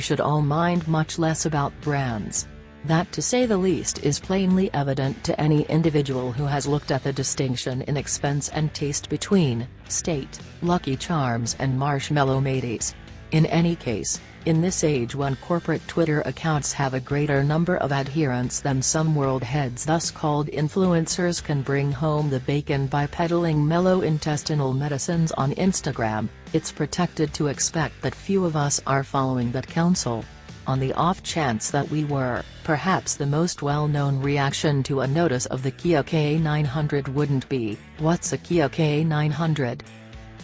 should all mind much less about brands. That, to say the least, is plainly evident to any individual who has looked at the distinction in expense and taste between State, Lucky Charms and Marshmallow Mateys. In any case, in this age when corporate Twitter accounts have a greater number of adherents than some world heads thus called influencers can bring home the bacon by peddling mellow intestinal medicines on Instagram, it's protected to expect that few of us are following that counsel. On the off chance that we were, perhaps the most well-known reaction to a notice of the Kia K900 wouldn't be, "What's a Kia K900?"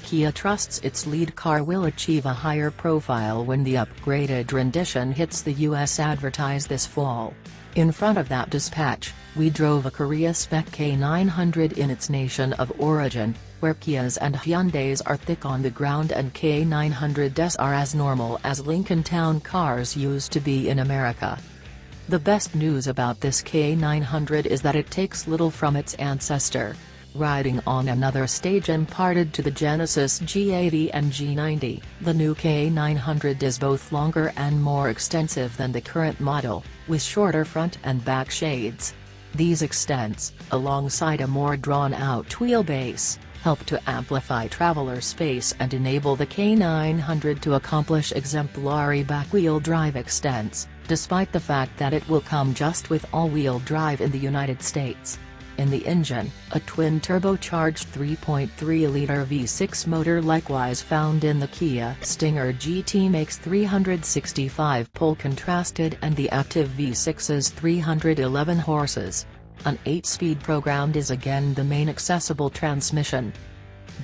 Kia trusts its lead car will achieve a higher profile when the upgraded rendition hits the US advertise this fall. In front of that dispatch, we drove a Korea-spec K900 in its nation of origin, where Kias and Hyundais are thick on the ground and K900s are as normal as Lincoln Town cars used to be in America. The best news about this K900 is that it takes little from its ancestor, riding on another stage imparted to the Genesis G80 and G90. The new K900 is both longer and more extensive than the current model, with shorter front and back shades. These extents, alongside a more drawn-out wheelbase, help to amplify traveler space and enable the K900 to accomplish exemplary back-wheel drive extents, despite the fact that it will come just with all-wheel drive in the United States. In the engine, a twin-turbocharged 3.3-liter V6 motor likewise found in the Kia Stinger GT makes 365 pole contrasted and the active V6's 311 horses. An 8-speed programmed is again the main accessible transmission.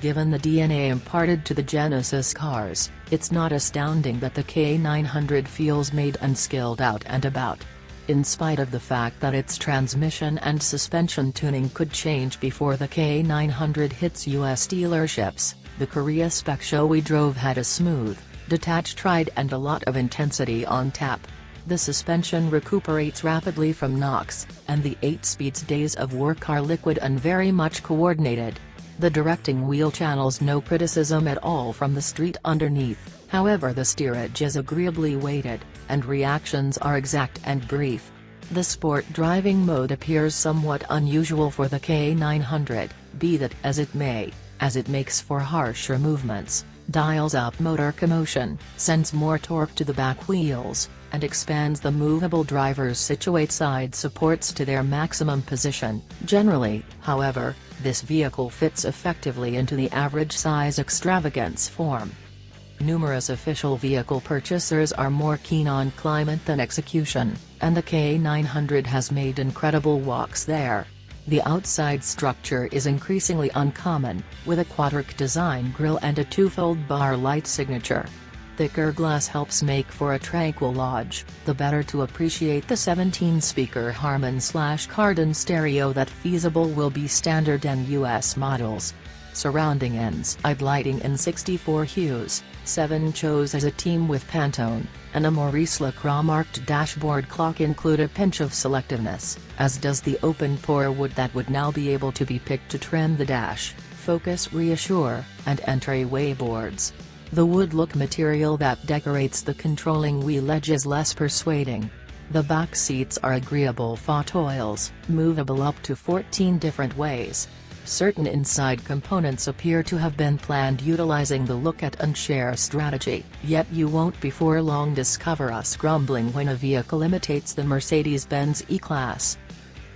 Given the DNA imparted to the Genesis cars, it's not astounding that the K900 feels made and skilled out and about. In spite of the fact that its transmission and suspension tuning could change before the K900 hits US dealerships, the Korea-spec show we drove had a smooth, detached ride and a lot of intensity on tap. The suspension recuperates rapidly from knocks, and the 8 speeds days of work are liquid and very much coordinated. The directing wheel channels no criticism at all from the street underneath, however the steerage is agreeably weighted, and reactions are exact and brief. The sport driving mode appears somewhat unusual for the K900, be that as it may, as it makes for harsher movements, dials up motor commotion, sends more torque to the back wheels, and expands the movable driver's situate side supports to their maximum position. Generally, however, this vehicle fits effectively into the average size extravagance form. Numerous official vehicle purchasers are more keen on climate than execution, and the K900 has made incredible walks there. The outside structure is increasingly uncommon, with a quadric design grille and a two-fold bar light signature. Thicker glass helps make for a tranquil lodge, the better to appreciate the 17-speaker Harman/Kardon stereo that feasible will be standard in US models. Surrounding inside lighting in 64 hues, 7 chose as a team with Pantone, and a Maurice Lacroix-marked dashboard clock include a pinch of selectiveness, as does the open-pore wood that would now be able to be picked to trim the dash, focus reassure, and entryway boards. The wood-look material that decorates the controlling wheel edge is less persuading. The back seats are agreeable fauteuils, movable up to 14 different ways. Certain inside components appear to have been planned utilizing the look at and share strategy, yet you won't before long discover us grumbling when a vehicle imitates the Mercedes-Benz E-Class.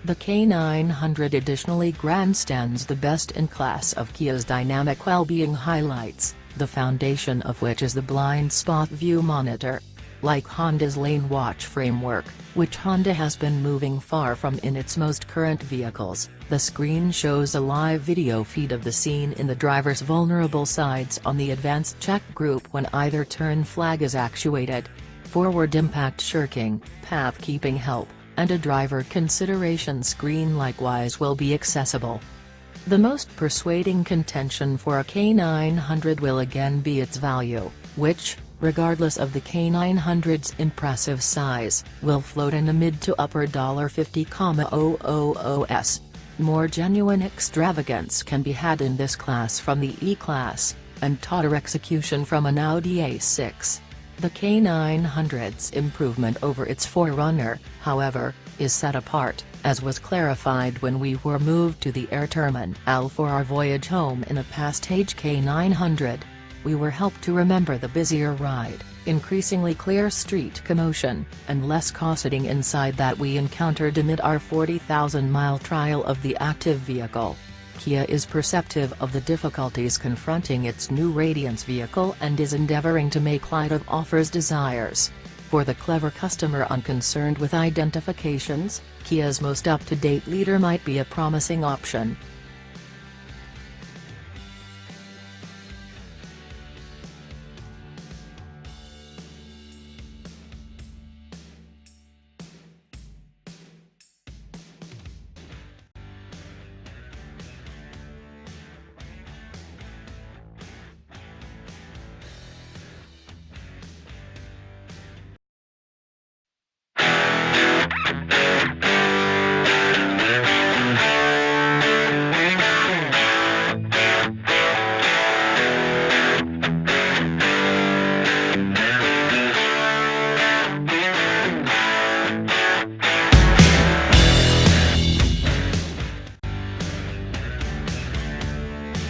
The K900 additionally grandstands the best-in-class of Kia's dynamic well-being highlights, the foundation of which is the blind spot view monitor. Like Honda's lane watch framework, which Honda has been moving far from in its most current vehicles, the screen shows a live video feed of the scene in the driver's vulnerable sides on the advanced check group when either turn flag is actuated. Forward impact shirking, path keeping help, and a driver consideration screen likewise will be accessible. The most persuading contention for a K900 will again be its value, which, regardless of the K900's impressive size, will float in the mid to upper $50,000s. More genuine extravagance can be had in this class from the E-Class, and tauter execution from an Audi A6. The K900's improvement over its forerunner, however, is set apart, as was clarified when we were moved to the air terminal for our voyage home in a past-age K900. We were helped to remember the busier ride, increasingly clear street commotion, and less cosseting inside that we encountered amid our 40,000-mile trial of the active vehicle. Kia is perceptive of the difficulties confronting its new Radiance vehicle and is endeavoring to make light of offers desires. For the clever customer unconcerned with identifications, Kia's most up-to-date leader might be a promising option.